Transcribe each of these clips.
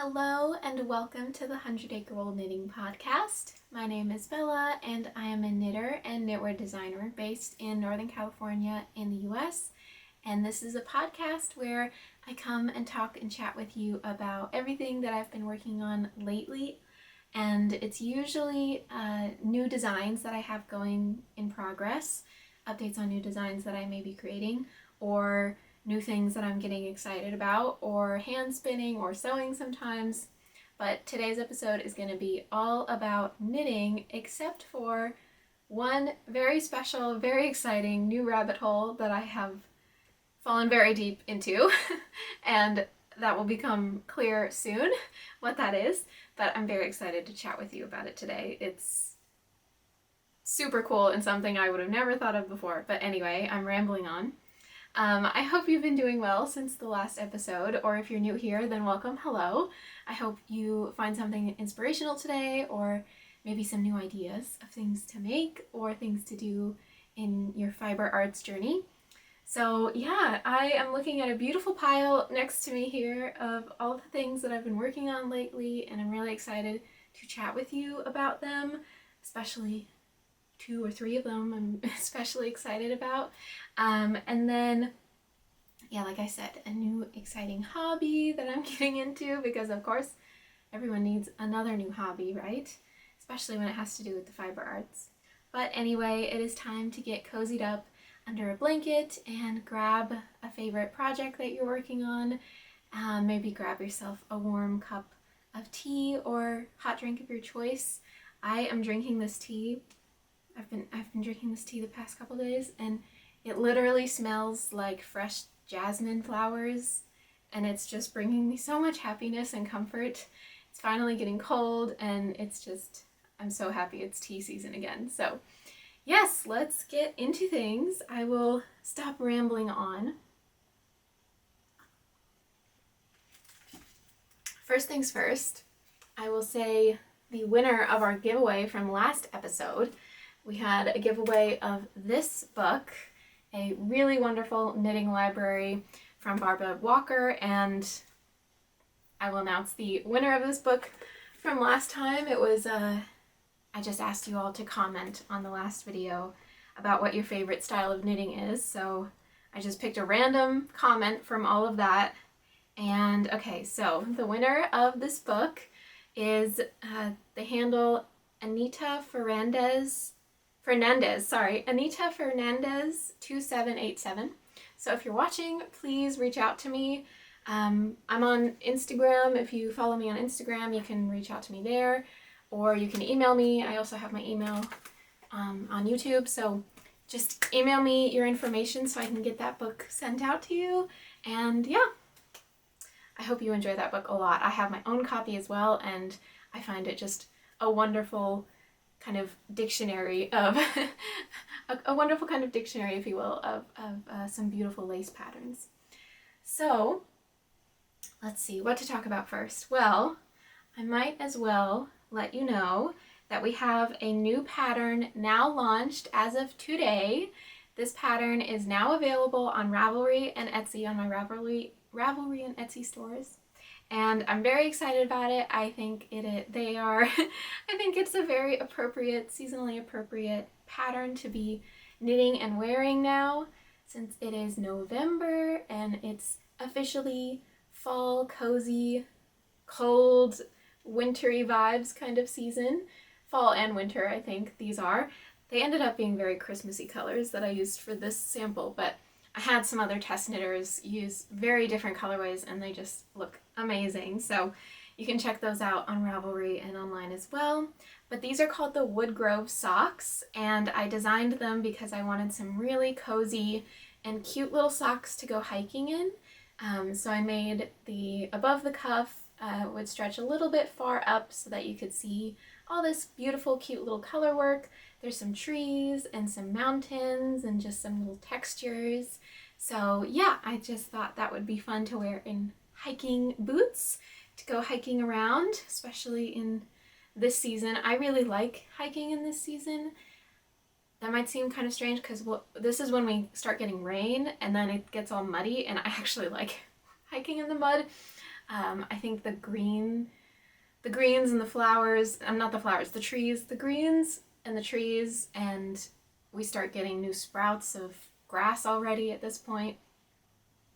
Hello and welcome to the 100 Acre Wool Knitting Podcast. My name is Bella and I am a knitter and knitwear designer based in Northern California in the US. And this is a podcast where I come and talk and chat with you about everything that I've been working on lately. And it's usually new designs that I have going in progress, updates on new designs that I may be creating, or new things that I'm getting excited about, or hand spinning or sewing sometimes. But today's episode is going to be all about knitting, except for one very special, very exciting new rabbit hole that I have fallen very deep into. And that will become clear soon what that is. But I'm very excited to chat with you about it today. It's super cool and something I would have never thought of before. But anyway, I'm rambling on. I hope you've been doing well since the last episode, or if you're new here, then welcome, hello. I hope you find something inspirational today, or maybe some new ideas of things to make or things to do in your fiber arts journey. So yeah, I am looking at a beautiful pile next to me here of all the things that I've been working on lately, and I'm really excited to chat with you about them, especially 2 or 3 of them I'm especially excited about. And then, yeah, like I said, a new exciting hobby that I'm getting into, because of course everyone needs another new hobby, right? Especially when it has to do with the fiber arts. But anyway, it is time to get cozied up under a blanket and grab a favorite project that you're working on. Maybe grab yourself a warm cup of tea or hot drink of your choice. I am drinking this tea. I've been drinking this tea the past couple days, and it literally smells like fresh jasmine flowers, and it's just bringing me so much happiness and comfort. It's finally getting cold, and I'm so happy it's tea season again. So yes, let's get into things. I will stop rambling on. First things first, I will say the winner of our giveaway from last episode. We had a giveaway of this book, a really wonderful knitting library from Barbara Walker, and I will announce the winner of this book from last time. It was, I just asked you all to comment on the last video about what your favorite style of knitting is, so I just picked a random comment from all of that. And okay, so the winner of this book is the handle Anita Fernandez 2787. So if you're watching, please reach out to me. I'm on Instagram. If you follow me on Instagram, you can reach out to me there, or you can email me. I also have my email on YouTube, so just email me your information so I can get that book sent out to you. And yeah, I hope you enjoy that book a lot. I have my own copy as well, and I find it just a wonderful kind of dictionary of a wonderful kind of dictionary, if you will, of some beautiful lace patterns. So let's see what to talk about first. Well, I might as well let you know that we have a new pattern now launched as of today. This pattern is now available on Ravelry and Etsy, on my Ravelry and Etsy stores. And I'm very excited about it. I think I think it's a very appropriate, seasonally appropriate pattern to be knitting and wearing now, since it is November and it's officially fall, cozy, cold, wintry vibes kind of season. Fall and winter, I think these are. They ended up being very Christmassy colors that I used for this sample, but I had some other test knitters use very different colorways, and they just look amazing. So you can check those out on Ravelry and online as well. But these are called the Woodgrove socks, and I designed them because I wanted some really cozy and cute little socks to go hiking in. So I made the above the cuff would stretch a little bit far up so that you could see all this beautiful, cute little color work. There's some trees and some mountains and just some little textures. So yeah, I just thought that would be fun to wear in hiking boots to go hiking around, especially in this season. I really like hiking in this season. That might seem kind of strange because this is when we start getting rain and then it gets all muddy, and I actually like hiking in the mud. I think the greens and the flowers, not the flowers, the trees, the greens and the trees, and we start getting new sprouts of grass already at this point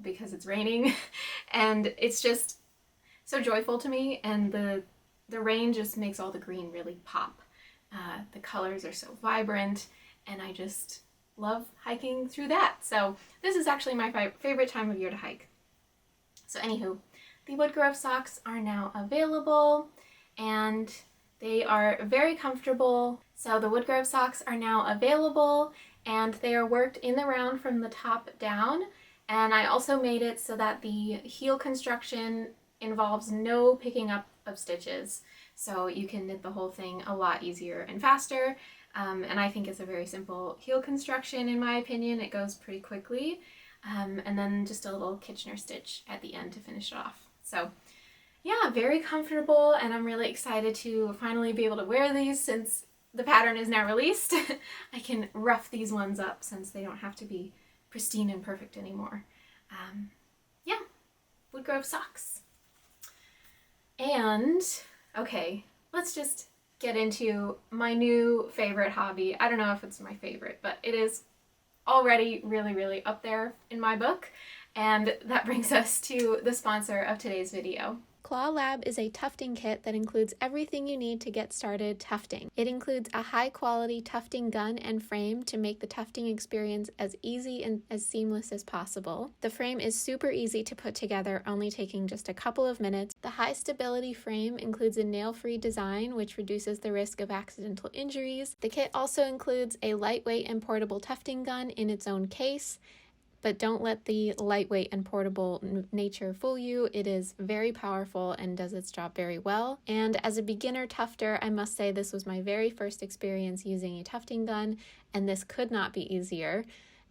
because it's raining. And it's just so joyful to me, and the rain just makes all the green really pop. The colors are so vibrant, and I just love hiking through that. So this is actually my favorite time of year to hike. So anywho, the Woodgrove socks are now available, and they are very comfortable. So the Woodgrove socks are now available, and they are worked in the round from the top down. And I also made it so that the heel construction involves no picking up of stitches. So you can knit the whole thing a lot easier and faster. And I think it's a very simple heel construction, in my opinion. It goes pretty quickly. And then just a little Kitchener stitch at the end to finish it off. So yeah, very comfortable, and I'm really excited to finally be able to wear these since the pattern is now released. I can rough these ones up since they don't have to be pristine and perfect anymore. Yeah, Woodgrove socks. And okay, let's just get into my new favorite hobby. I don't know if it's my favorite, but it is already really, really up there in my book. And that brings us to the sponsor of today's video. Claw Lab is a tufting kit that includes everything you need to get started tufting. It includes a high-quality tufting gun and frame to make the tufting experience as easy and as seamless as possible. The frame is super easy to put together, only taking just a couple of minutes. The high-stability frame includes a nail-free design, which reduces the risk of accidental injuries. The kit also includes a lightweight and portable tufting gun in its own case. But don't let the lightweight and portable nature fool you. It is very powerful and does its job very well. And as a beginner tufter, I must say this was my very first experience using a tufting gun, and this could not be easier.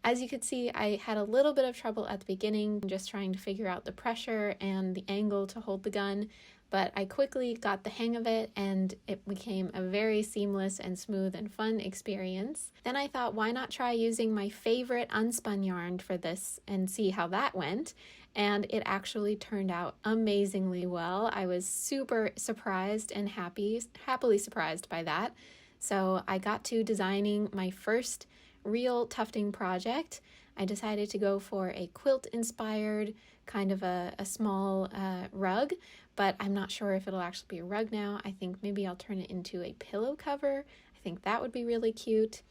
As you could see, I had a little bit of trouble at the beginning, just trying to figure out the pressure and the angle to hold the gun, but I quickly got the hang of it, and it became a very seamless and smooth and fun experience. Then I thought, why not try using my favorite unspun yarn for this and see how that went? And it actually turned out amazingly well. I was super surprised and happily surprised by that. So I got to designing my first real tufting project. I decided to go for a quilt-inspired kind of a small rug, but I'm not sure if it'll actually be a rug now. I think maybe I'll turn it into a pillow cover. I think that would be really cute.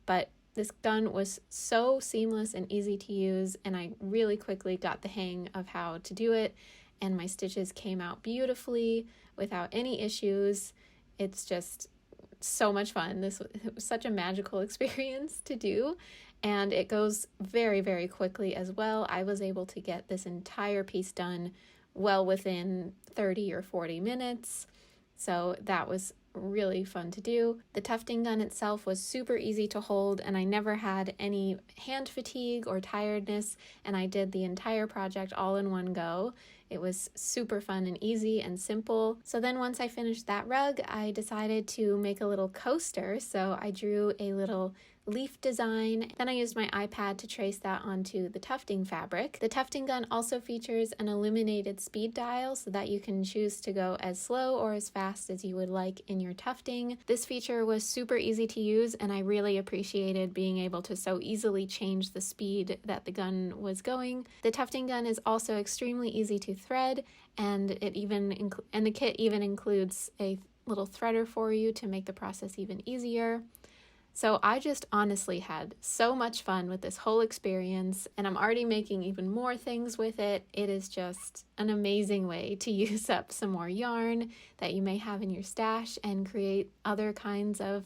But this gun was so seamless and easy to use, and I really quickly got the hang of how to do it, and my stitches came out beautifully without any issues. It's just so much fun. It was such a magical experience to do, and it goes very, very quickly as well. I was able to get this entire piece done well within 30 or 40 minutes, so that was really fun to do. The tufting gun itself was super easy to hold, and I never had any hand fatigue or tiredness, and I did the entire project all in one go. It was super fun and easy and simple. So then once I finished that rug, I decided to make a little coaster. So I drew a little leaf design. Then I used my iPad to trace that onto the tufting fabric. The tufting gun also features an illuminated speed dial so that you can choose to go as slow or as fast as you would like in your tufting. This feature was super easy to use, and I really appreciated being able to so easily change the speed that the gun was going. The tufting gun is also extremely easy to thread, and the kit even includes a little threader for you to make the process even easier. So I just honestly had so much fun with this whole experience, and I'm already making even more things with it. It is just an amazing way to use up some more yarn that you may have in your stash and create other kinds of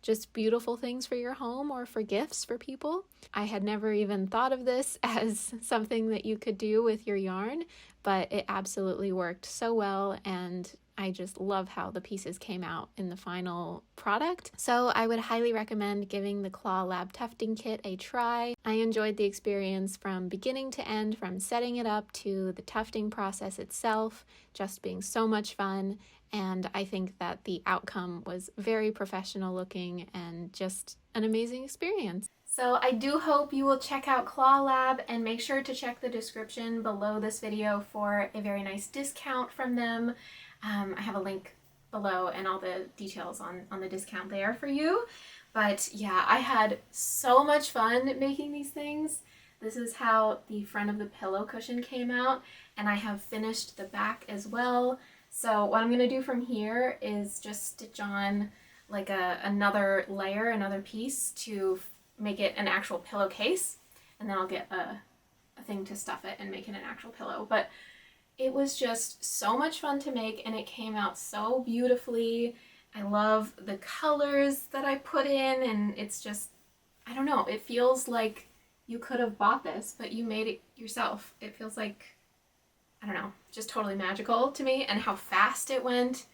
just beautiful things for your home or for gifts for people. I had never even thought of this as something that you could do with your yarn, but it absolutely worked so well, and I just love how the pieces came out in the final product. So I would highly recommend giving the Claw Lab Tufting Kit a try. I enjoyed the experience from beginning to end, from setting it up to the tufting process itself, just being so much fun. And I think that the outcome was very professional looking and just an amazing experience. So I do hope you will check out Claw Lab, and make sure to check the description below this video for a very nice discount from them. I have a link below and all the details on the discount there for you. But yeah, I had so much fun making these things. This is how the front of the pillow cushion came out, and I have finished the back as well. So what I'm going to do from here is just stitch on like another layer, another piece to make it an actual pillowcase, and then I'll get a thing to stuff it and make it an actual pillow. But it was just so much fun to make, and it came out so beautifully. I love the colors that I put in, and it's just, I don't know, it feels like you could have bought this, but you made it yourself. It feels like, I don't know, just totally magical to me. And how fast it went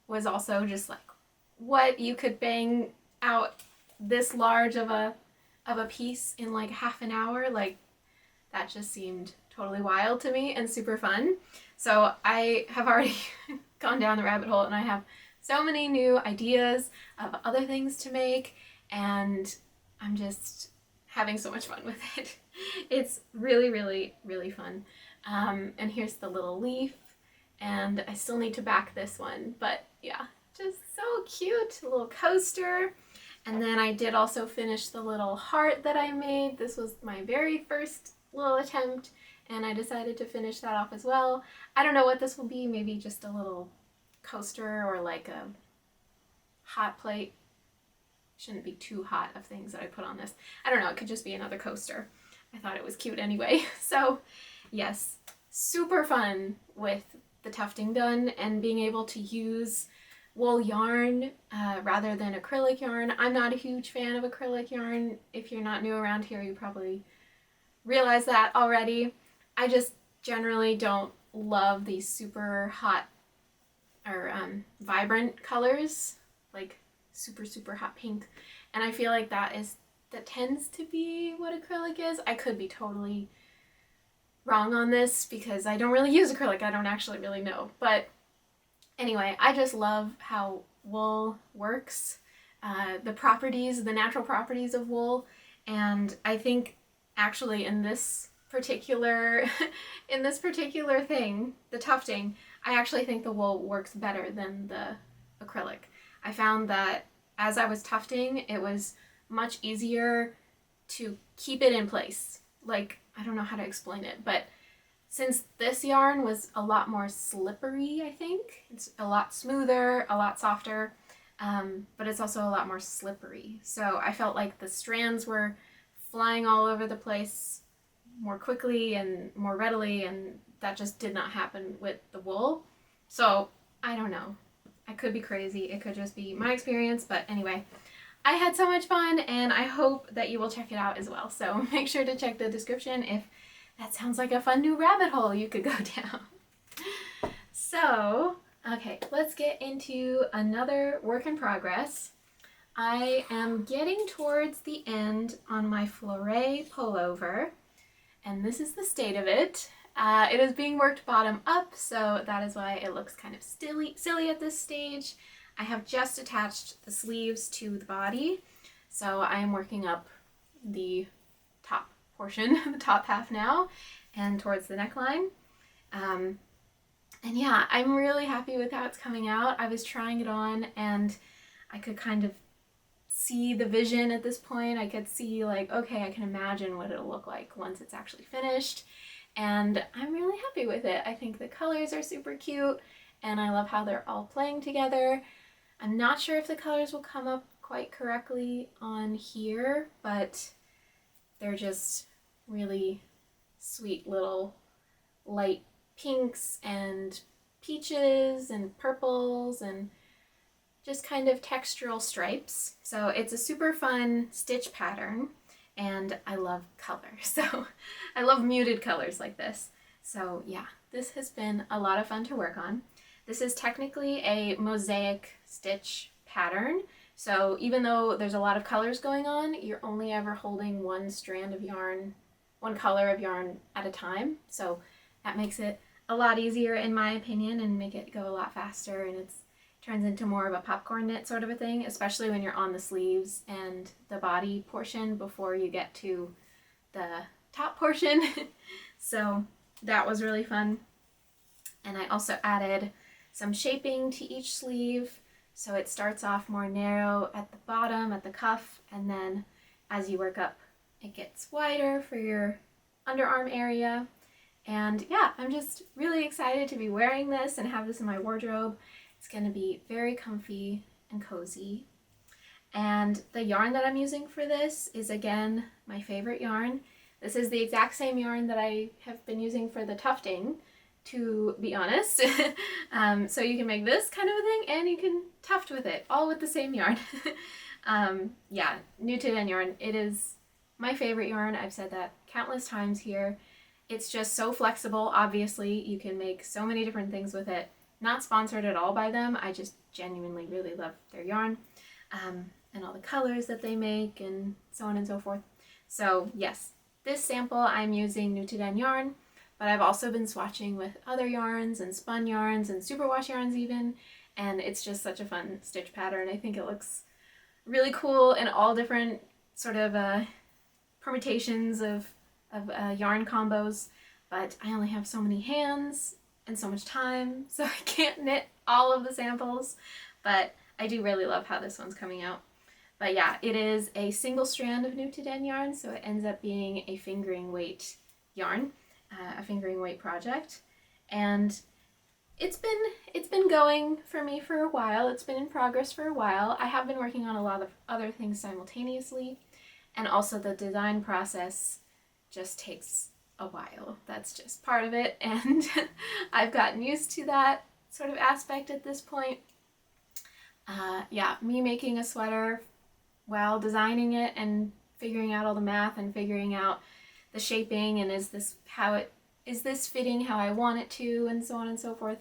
was also just like, what, you could bang out this large of a piece in like half an hour? Like, that just seemed totally wild to me and super fun. So I have already gone down the rabbit hole, and I have so many new ideas of other things to make, and I'm just having so much fun with it. It's really, really, really fun. And here's the little leaf, and I still need to back this one, but yeah, just so cute, a little coaster. And then I did also finish the little heart that I made. This was my very first little attempt, and I decided to finish that off as well. I don't know what this will be, maybe just a little coaster or like a hot plate. Shouldn't be too hot of things that I put on this. I don't know, it could just be another coaster. I thought it was cute anyway. So yes, super fun with the tufting done and being able to use wool yarn rather than acrylic yarn. I'm not a huge fan of acrylic yarn. If you're not new around here, you probably realize that already. I just generally don't love these super hot or vibrant colors, like super hot pink, and I feel like that tends to be what acrylic is. I could be totally wrong on this because I don't really use acrylic. I don't actually really know, but anyway, I just love how wool works, the natural properties of wool, and I think actually in this particular thing, the tufting, I actually think the wool works better than the acrylic. I found that as I was tufting, it was much easier to keep it in place. Like, I don't know how to explain it, but since this yarn was a lot more slippery, I think, it's a lot smoother, a lot softer, but it's also a lot more slippery. So I felt like the strands were flying all over the place more quickly and more readily, and that just did not happen with the wool. So I don't know. I could be crazy. It could just be my experience, but anyway, I had so much fun, and I hope that you will check it out as well. So make sure to check the description if that sounds like a fun new rabbit hole you could go down. So, okay, let's get into another work in progress. I am getting towards the end on my Fleuret pullover, and this is the state of it. It is being worked bottom up, so that is why it looks kind of silly at this stage. I have just attached the sleeves to the body, so I am working up the top portion, the top half now, and towards the neckline. And yeah, I'm really happy with how it's coming out. I was trying it on, and I could kind of see the vision at this point. I could see, like, okay, I can imagine what it'll look like once it's actually finished. And I'm really happy with it. I think the colors are super cute, and I love how they're all playing together. I'm not sure if the colors will come up quite correctly on here, but they're just really sweet little light pinks and peaches and purples and just kind of textural stripes. So it's a super fun stitch pattern, and I love color. So I love muted colors like this. So yeah, this has been a lot of fun to work on. This is technically a mosaic stitch pattern. So even though there's a lot of colors going on, you're only ever holding one strand of yarn, one color of yarn at a time. So that makes it a lot easier in my opinion and make it go a lot faster, and it turns into more of a popcorn knit sort of a thing, especially when you're on the sleeves and the body portion before you get to the top portion. So that was really fun. And I also added some shaping to each sleeve. So it starts off more narrow at the bottom, at the cuff, and then as you work up, it gets wider for your underarm area. And yeah, I'm just really excited to be wearing this and have this in my wardrobe. It's going to be very comfy and cozy. And the yarn that I'm using for this is, again, my favorite yarn. This is the exact same yarn that I have been using for the tufting, to be honest. So you can make this kind of a thing and you can tuft with it, all with the same yarn. Yeah, Knitted and yarn. It is my favorite yarn. I've said that countless times here. It's just so flexible. Obviously, you can make so many different things with it. Not sponsored at all by them. I just genuinely really love their yarn and all the colors that they make and so on and so forth. So yes, this sample I'm using Knitted and yarn, but I've also been swatching with other yarns and spun yarns and superwash yarns even, and it's just such a fun stitch pattern. I think it looks really cool in all different sort of permutations of yarn combos, but I only have so many hands and so much time, so I can't knit all of the samples, but I do really love how this one's coming out. But yeah, it is a single strand of Knitted and yarn, so it ends up being a fingering weight yarn, a fingering weight project, and it's been going for me for a while. It's been in progress for a while. I have been working on a lot of other things simultaneously, and also the design process just takes a while. That's just part of it, and I've gotten used to that sort of aspect at this point. Yeah, me making a sweater while designing it and figuring out all the math and figuring out the shaping and is this fitting how I want it to, and so on and so forth.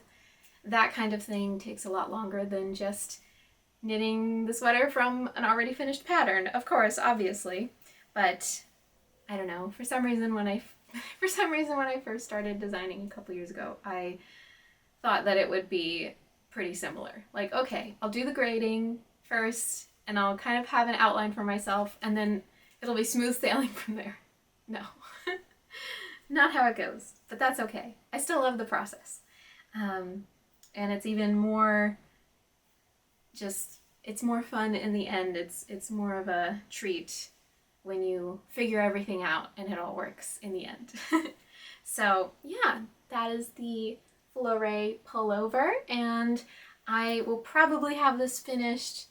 That kind of thing takes a lot longer than just knitting the sweater from an already finished pattern, of course, obviously. But I don't know, for some reason when I first started designing a couple years ago, I thought that it would be pretty similar. Like, okay, I'll do the grading first and I'll kind of have an outline for myself and then it'll be smooth sailing from there. No, not how it goes, but that's okay. I still love the process. And it's even more it's more fun in the end. It's more of a treat when you figure everything out and it all works in the end. So yeah, that is the Flore pullover, and I will probably have this finished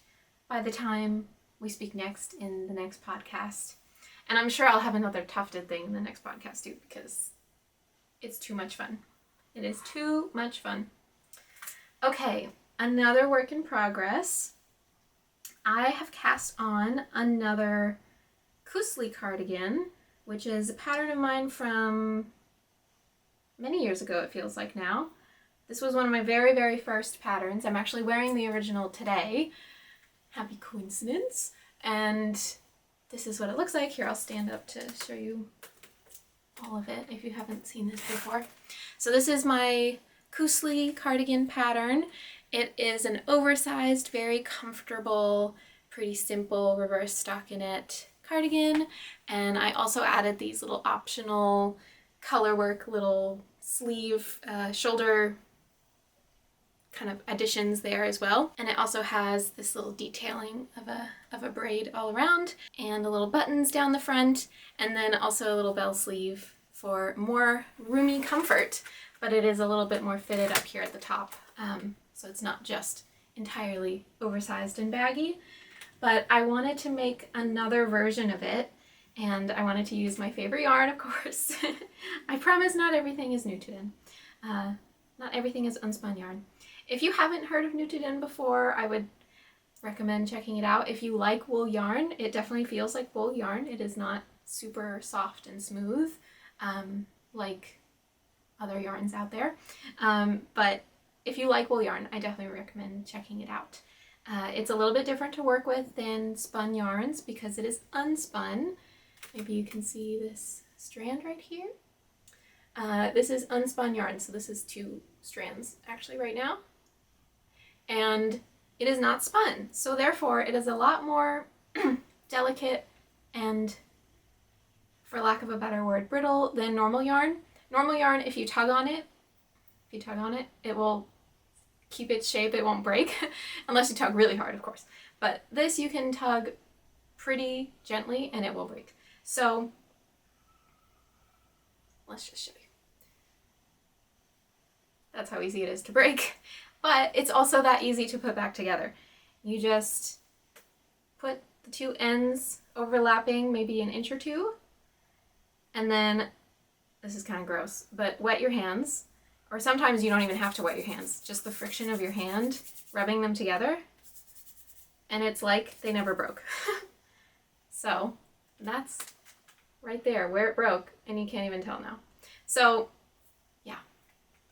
by the time we speak next in the next podcast. And I'm sure I'll have another tufted thing in the next podcast too, because it's too much fun. It is too much fun. Okay, another work in progress. I have cast on another Kusli cardigan, which is a pattern of mine from many years ago, it feels like now. This was one of my very, very first patterns. I'm actually wearing the original today. Happy coincidence. And this is what it looks like. Here, I'll stand up to show you all of it if you haven't seen this before. So this is my Kusli cardigan pattern. It is an oversized, very comfortable, pretty simple reverse stockinette cardigan, and I also added these little optional color work, little sleeve, shoulder kind of additions there as well. And it also has this little detailing of a braid all around and the little buttons down the front, and then also a little bell sleeve for more roomy comfort, but it is a little bit more fitted up here at the top, so it's not just entirely oversized and baggy. But I wanted to make another version of it, and I wanted to use my favorite yarn, of course. I promise not everything is Knitted. Not everything is unspun yarn. If you haven't heard of Knitted before, I would recommend checking it out. If you like wool yarn, it definitely feels like wool yarn. It is not super soft and smooth like other yarns out there. But if you like wool yarn, I definitely recommend checking it out. It's a little bit different to work with than spun yarns because it is unspun. Maybe you can see this strand right here. This is unspun yarn, so this is 2 strands actually right now. and it is not spun. So therefore it is a lot more delicate and, for lack of a better word, brittle than normal yarn. Normal yarn, if you tug on it, it will keep its shape, it won't break, unless you tug really hard, of course. But this you can tug pretty gently and it will break. So let's just show you. That's how easy it is to break. But it's also that easy to put back together. You just put the two ends overlapping maybe an inch or two, and then, this is kind of gross, but wet your hands, or sometimes you don't even have to wet your hands, just the friction of your hand rubbing them together, and it's like they never broke. So that's right there where it broke, and you can't even tell now. So yeah,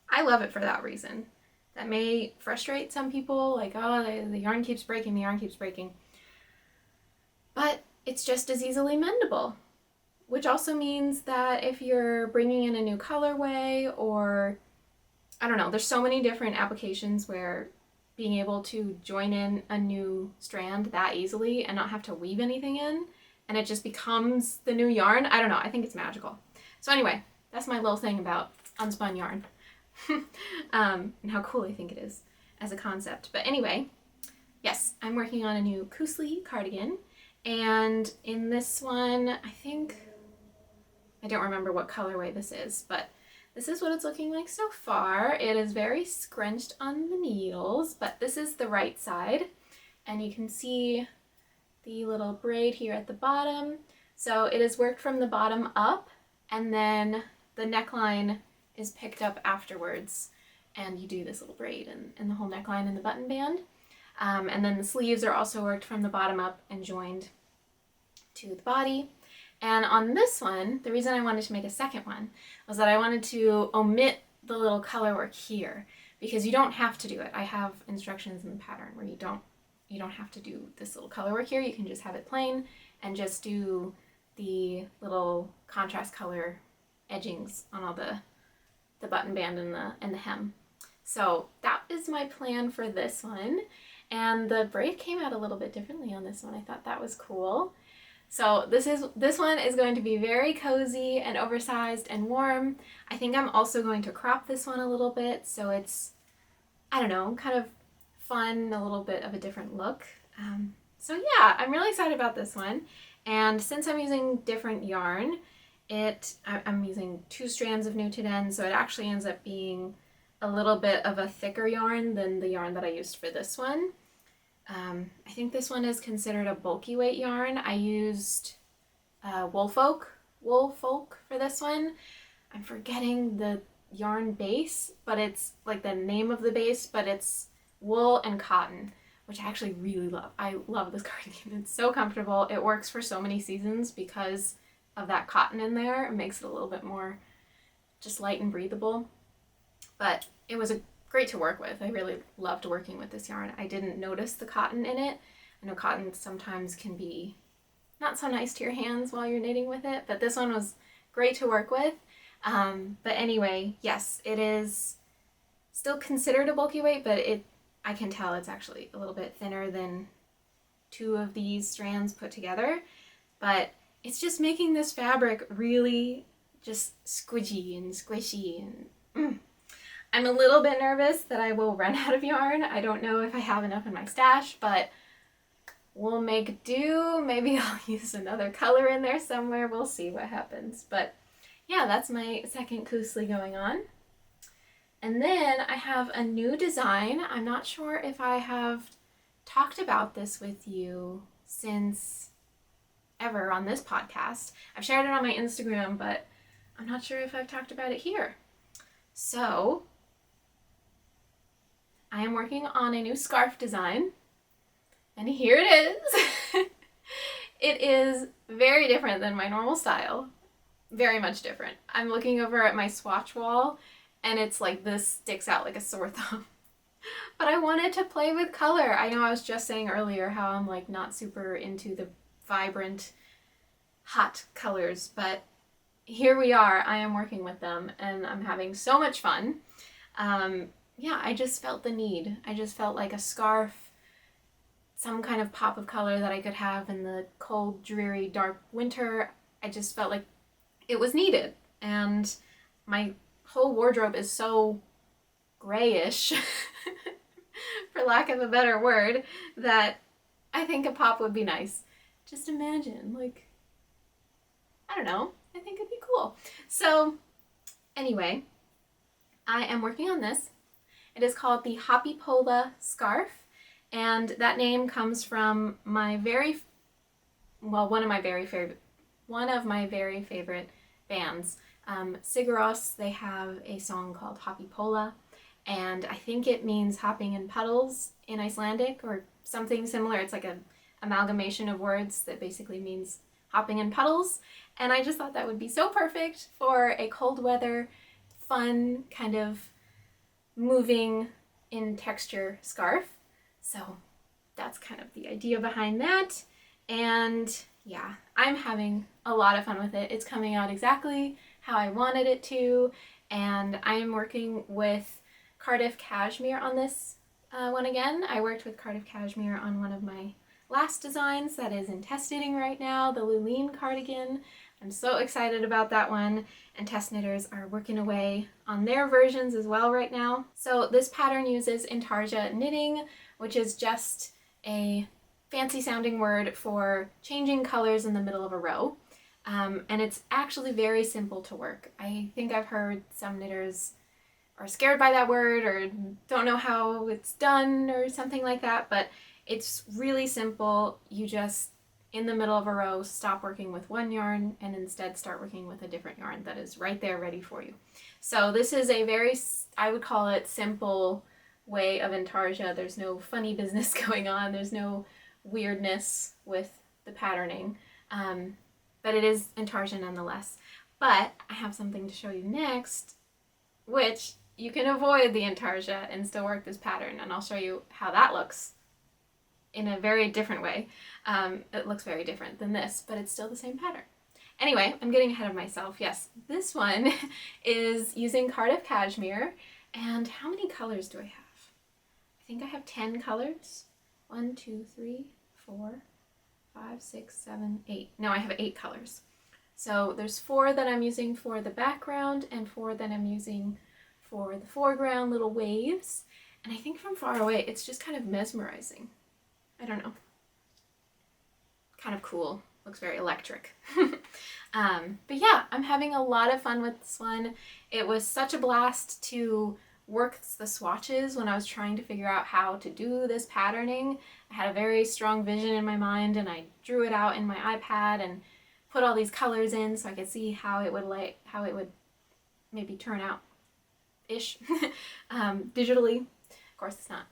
I love it for that reason. That may frustrate some people, like, oh, the yarn keeps breaking, the yarn keeps breaking. But it's just as easily mendable, which also means that if you're bringing in a new colorway, or, I don't know, there's so many different applications where being able to join in a new strand that easily and not have to weave anything in, and it just becomes the new yarn. I don't know, I think it's magical. So anyway, that's my little thing about unspun yarn. And how cool I think it is as a concept. But anyway, yes, I'm working on a new Koosli cardigan, and in this one, I don't remember what colorway this is, but this is what it's looking like so far. It is very scrunched on the needles, but this is the right side, and you can see the little braid here at the bottom. So it is worked from the bottom up, and then the neckline is picked up afterwards, and you do this little braid and the whole neckline and the button band. And then the sleeves are also worked from the bottom up and joined to the body. And on this one, the reason I wanted to make a second one was that I wanted to omit the little color work here, because you don't have to do it. I have instructions in the pattern where you don't have to do this little color work here. You can just have it plain and just do the little contrast color edgings on all the button band and the hem. So that is my plan for this one. And the braid came out a little bit differently on this one. I thought that was cool. So this one is going to be very cozy and oversized and warm. I think I'm also going to crop this one a little bit, so it's, I don't know, kind of fun, a little bit of a different look. So yeah, I'm really excited about this one. And since I'm using different yarn, I'm using 2 strands of knitted ends, so it actually ends up being a little bit of a thicker yarn than the yarn that I used for this one. I think this one is considered a bulky weight yarn. I used Wool Folk for this one. I'm forgetting the yarn base, but it's like the name of the base, but it's wool and cotton, which I actually really love. I love this cardigan. It's so comfortable. It works for so many seasons because of that cotton in there. It makes it a little bit more just light and breathable. But it was great to work with. I really loved working with this yarn. I didn't notice the cotton in it. I know cotton sometimes can be not so nice to your hands while you're knitting with it, but this one was great to work with. But anyway, yes, it is still considered a bulky weight, but I can tell it's actually a little bit thinner than 2 of these strands put together. But it's just making this fabric really just squidgy and squishy, and I'm a little bit nervous that I will run out of yarn. I don't know if I have enough in my stash, but we'll make do. Maybe I'll use another color in there somewhere. We'll see what happens. But yeah, that's my second Koosli going on. And then I have a new design. I'm not sure if I have talked about this with you since ever on this podcast. I've shared it on my Instagram, but I'm not sure if I've talked about it here. So I am working on a new scarf design, and here it is. It is very different than my normal style. Very much different. I'm looking over at my swatch wall, and it's like this sticks out like a sore thumb. But I wanted to play with color. I know I was just saying earlier how I'm like not super into the vibrant, hot colors, but here we are. I am working with them, and I'm having so much fun. yeah, I just felt the need. I just felt like a scarf, some kind of pop of color that I could have in the cold, dreary, dark winter. I just felt like it was needed. And my whole wardrobe is so grayish, for lack of a better word, that I think a pop would be nice. Just imagine, like, I don't know, I think it'd be cool. So anyway, I am working on this. It is called the Hoppy Pola Scarf, and that name comes from my one of my very favorite bands. Sigur Rós, they have a song called Hoppy Pola, and I think it means hopping in puddles in Icelandic or something similar. It's like an amalgamation of words that basically means hopping in puddles, and I just thought that would be so perfect for a cold weather, fun, kind of moving in texture scarf. So that's kind of the idea behind that. And yeah, I'm having a lot of fun with it. It's coming out exactly how I wanted it to, and I'm working with Cardiff Cashmere on this one again. I worked with Cardiff Cashmere on one of my last designs that is in test knitting right now, the Luleen cardigan. I'm so excited about that one, and test knitters are working away on their versions as well right now. So this pattern uses intarsia knitting, which is just a fancy sounding word for changing colors in the middle of a row. And it's actually very simple to work. I think I've heard some knitters are scared by that word or don't know how it's done or something like that, but it's really simple. You just, in the middle of a row, stop working with one yarn and instead start working with a different yarn that is right there ready for you. So this is a very, I would call it, simple way of intarsia. There's no funny business going on. There's no weirdness with the patterning, but it is intarsia nonetheless. But I have something to show you next, which you can avoid the intarsia and still work this pattern, and I'll show you how that looks in a very different way. It looks very different than this, but it's still the same pattern. Anyway, I'm getting ahead of myself. Yes, this one is using Cardiff Cashmere, and how many colors do I have? I think I have 10 colors. 1, 2, 3, 4, 5, 6, 7, 8. No, I have 8 colors. So there's 4 that I'm using for the background and 4 that I'm using for the foreground, little waves. And I think from far away, it's just kind of mesmerizing. I don't know. Kind of cool. Looks very electric. But yeah, I'm having a lot of fun with this one. It was such a blast to work the swatches when I was trying to figure out how to do this patterning. I had a very strong vision in my mind, and I drew it out in my iPad and put all these colors in so I could see how it would maybe turn out ish digitally. Of course, it's not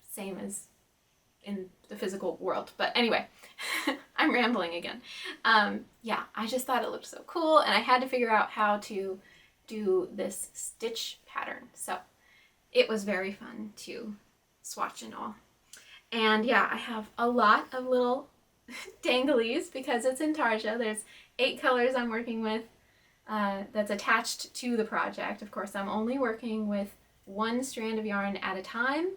the same as in the physical world, but anyway, I'm rambling again. Yeah, I just thought it looked so cool, and I had to figure out how to do this stitch pattern. So it was very fun to swatch and all. And yeah, I have a lot of little danglies because it's intarsia. There's 8 colors I'm working with that's attached to the project. Of course, I'm only working with one strand of yarn at a time,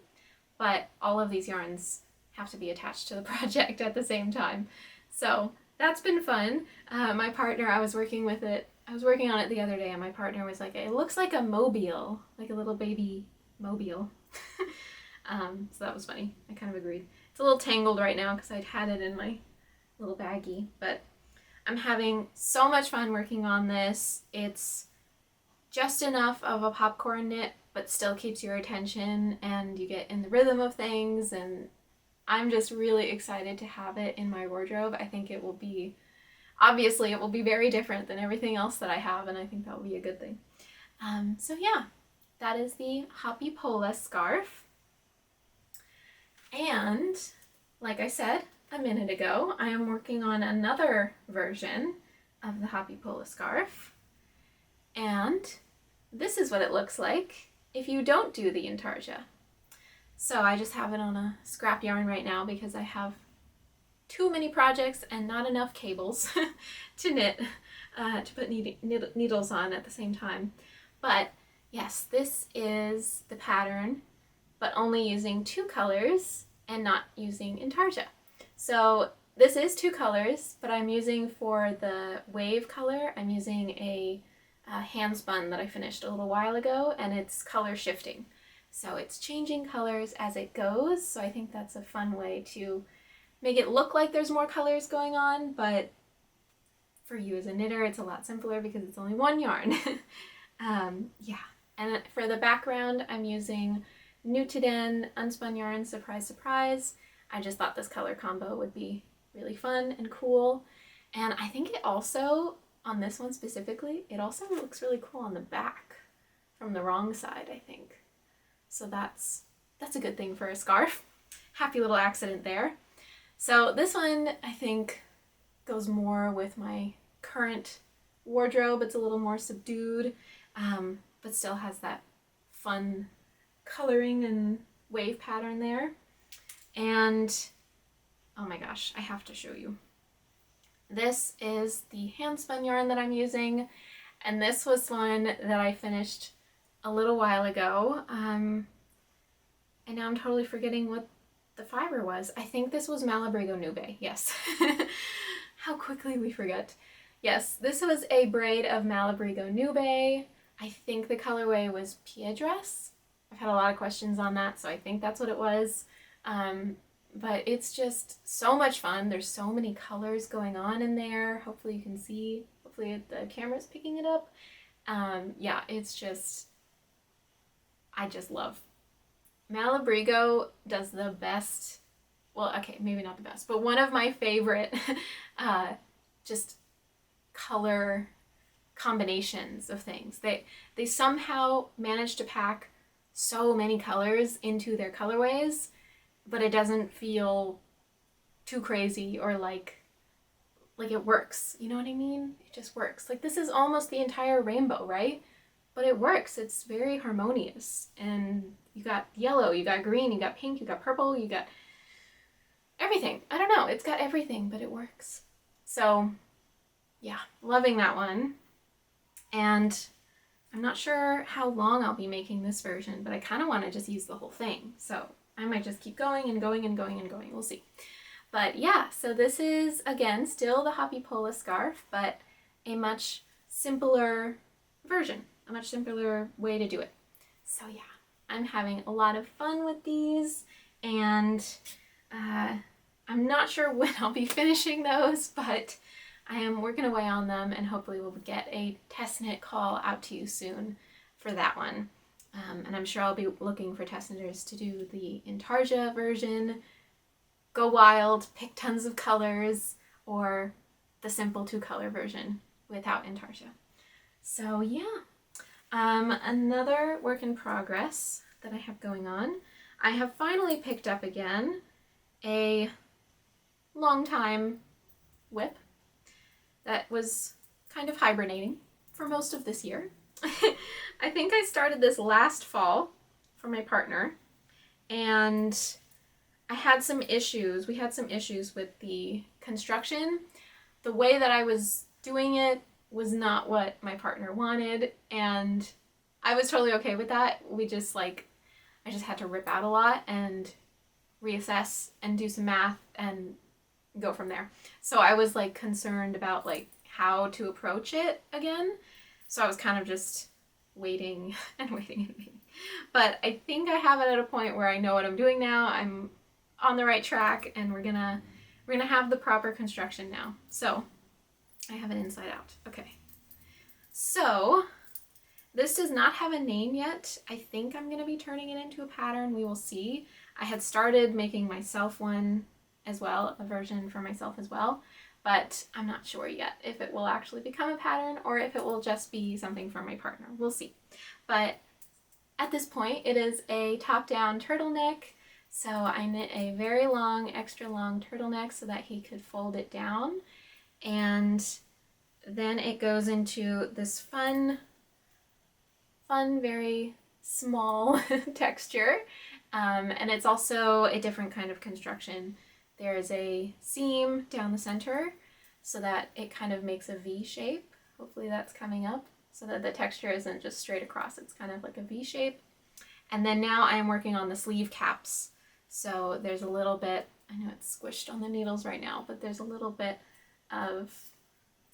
but all of these yarns have to be attached to the project at the same time. So that's been fun. My partner, I was working on it the other day, and my partner was like, it looks like a mobile, like a little baby mobile. So that was funny. I kind of agreed. It's a little tangled right now because I'd had it in my little baggie, but I'm having so much fun working on this. It's just enough of a popcorn knit, but still keeps your attention and you get in the rhythm of things, and I'm just really excited to have it in my wardrobe. I think it will be, obviously it will be very different than everything else that I have, and I think that will be a good thing. So yeah, that is the Hoppy Pola scarf. And like I said a minute ago, I am working on another version of the Hoppy Pola scarf. And this is what it looks like if you don't do the intarsia. So I just have it on a scrap yarn right now because I have too many projects and not enough cables to knit, to put needles on at the same time. But Yes, this is the pattern, but only using 2 colors and not using intarsia. So this is 2 colors, but I'm using for the wave color, I'm using a hand spun that I finished a little while ago, and it's color shifting. So it's changing colors as it goes, so I think that's a fun way to make it look like there's more colors going on, but for you as a knitter, it's a lot simpler because it's only 1 yarn. Yeah, and for the background, I'm using Newtoden unspun yarn, surprise, surprise. I just thought this color combo would be really fun and cool. And I think it also, on this one specifically, it also looks really cool on the back from the wrong side, I think. So that's a good thing for a scarf. Happy little accident there. So this one, I think, goes more with my current wardrobe. It's a little more subdued, but still has that fun coloring and wave pattern there. And oh my gosh, I have to show you. This is the hand spun yarn that I'm using, and this was one that I finished a little while ago. And now I'm totally forgetting what the fiber was. I think this was Malabrigo Nube. Yes. How quickly we forget. Yes, this was a braid of Malabrigo Nube. I think the colorway was Piedras. I've had a lot of questions on that, so I think that's what it was. But it's just so much fun. There's so many colors going on in there. Hopefully you can see. Hopefully the camera's picking it up. Yeah, it's just, I just love. Malabrigo does the best, well, okay, maybe not the best, but one of my favorite just color combinations of things. They somehow manage to pack so many colors into their colorways, but it doesn't feel too crazy or like it works. You know what I mean? It just works. Like, this is almost the entire rainbow, right? But it works. It's very harmonious. And you got yellow, you got green, you got pink, you got purple, you got everything. I don't know. It's got everything, but it works. So yeah, loving that one. And I'm not sure how long I'll be making this version, but I kind of want to just use the whole thing. So I might just keep going and going and going and going. We'll see. But yeah, so this is, again, still the Hoppy Pola scarf, but a much simpler version, a much simpler way to do it. So yeah, I'm having a lot of fun with these, and I'm not sure when I'll be finishing those, but I am working away on them, and hopefully we'll get a test knit call out to you soon for that one. And I'm sure I'll be looking for test knitters to do the Intarsia version, go wild, pick tons of colors, or the simple 2-color version without Intarsia. So yeah, another work in progress that I have going on. I have finally picked up again a long time whip that was kind of hibernating for most of this year. I think I started this last fall for my partner, and I had some issues. We had some issues with the construction. The way that I was doing it was not what my partner wanted, and I was totally okay with that. I just had to rip out a lot and reassess and do some math and go from there. So I was like concerned about like how to approach it again. So I was kind of just waiting and waiting and waiting. But I think I have it at a point where I know what I'm doing now. I'm on the right track, and we're gonna have the proper construction now. So I have it inside out. Okay. So this does not have a name yet. I think I'm gonna be turning it into a pattern. We will see. I had started making myself one as well, a version for myself as well, but I'm not sure yet if it will actually become a pattern or if it will just be something for my partner. We'll see. But at this point, it is a top-down turtleneck. So I knit a very long, extra long turtleneck so that he could fold it down. And then it goes into this fun, very small texture. And it's also a different kind of construction. There's a seam down the center so that it kind of makes a V shape. Hopefully that's coming up. so that the texture isn't just straight across. It's kind of like a V shape. And then now I am working on the sleeve caps. So there's a little bit, I know it's squished on the needles right now, but there's a little bit of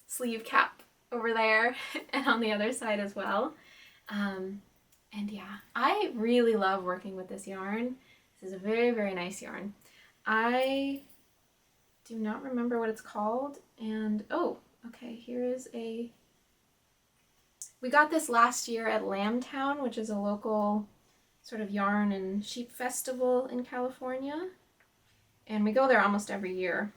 sleeve cap over there and on the other side as well. And yeah, I really love working with this yarn. This is a very, very nice yarn. I do not remember what it's called. And oh, okay, here is a, we got this last year at Lambtown, which is a local sort of yarn and sheep festival in California. And we go there almost every year.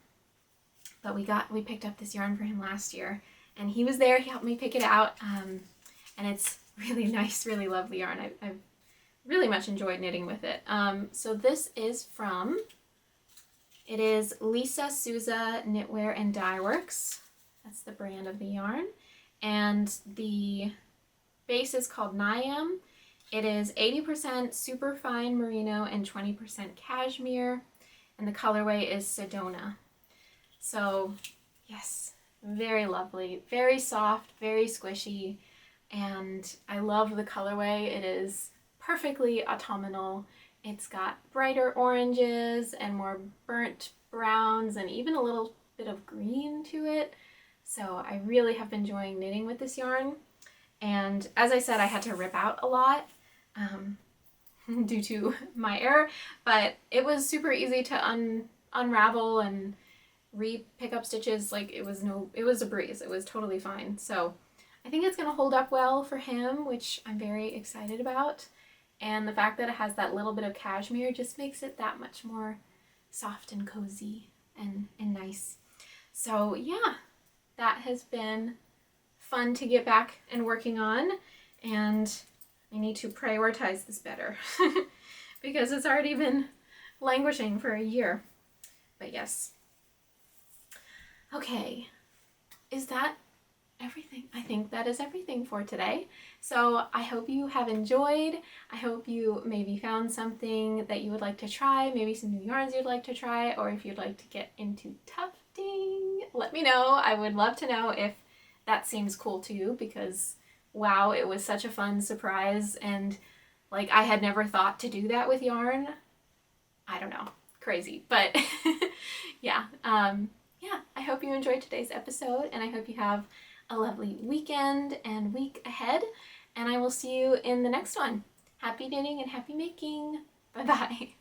But we picked up this yarn for him last year. And he was there, he helped me pick it out. And it's really nice, really lovely yarn. I've really much enjoyed knitting with it. So this is from, it is Lisa Souza Knitwear and Dye Works. That's the brand of the yarn. And the base is called Niam. It is 80% superfine merino and 20% cashmere. And the colorway is Sedona. So yes, very lovely, very soft, very squishy. And I love the colorway. It is perfectly autumnal. It's got brighter oranges and more burnt browns and even a little bit of green to it. So I really have been enjoying knitting with this yarn. And as I said, I had to rip out a lot due to my error, but it was super easy to unravel and re-pick up stitches. Like it was a breeze. It was totally fine. So I think it's going to hold up well for him, which I'm very excited about. And the fact that it has that little bit of cashmere just makes it that much more soft and cozy and nice. So yeah, that has been fun to get back and working on. And I need to prioritize this better because it's already been languishing for a year. But yes. Okay, is that everything? I think that is everything for today. So I hope you have enjoyed. I hope you maybe found something that you would like to try, maybe some new yarns you'd like to try, or if you'd like to get into tufting, let me know. I would love to know if that seems cool to you, because wow, it was such a fun surprise, and like I had never thought to do that with yarn. I don't know, crazy, but yeah. Yeah, I hope you enjoyed today's episode, and I hope you have a lovely weekend and week ahead, and I will see you in the next one. Happy knitting and happy making. Bye-bye.